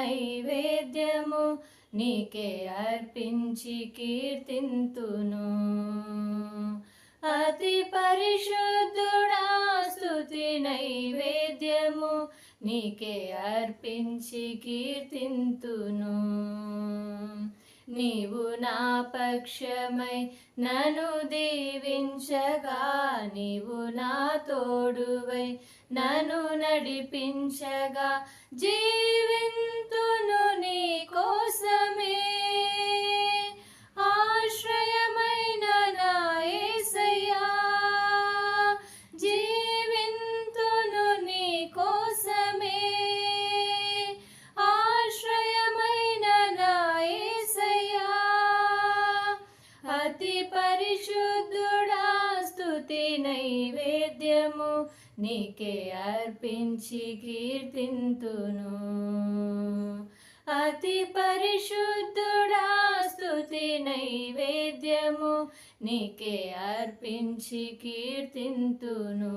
నైవేద్యము నీకే అర్పించి కీర్తింతును. అతి పరిశుద్ధుడా స్తుతి నైవేద్యము నీకే అర్పించి కీర్తింతును. నీవు నా పక్షమై నన్ను దీవించగా, నీవు నా తోడువై నన్ను నడిపించగా, జీవింతును నీ కోసమే. ఆశ్రయమైన నా యేసయ్యా, జీవింతును నీ కోసమే. ఆశ్రయమైన నా యేసయ్యా, అతి పరిశుద్ధుడా స్తుతి నైవేద్యము నీకే అర్పించి కీర్తింతును. అతి పరిశుద్ధుడా స్తుతి నైవేద్యము నీకే అర్పించి కీర్తింతును.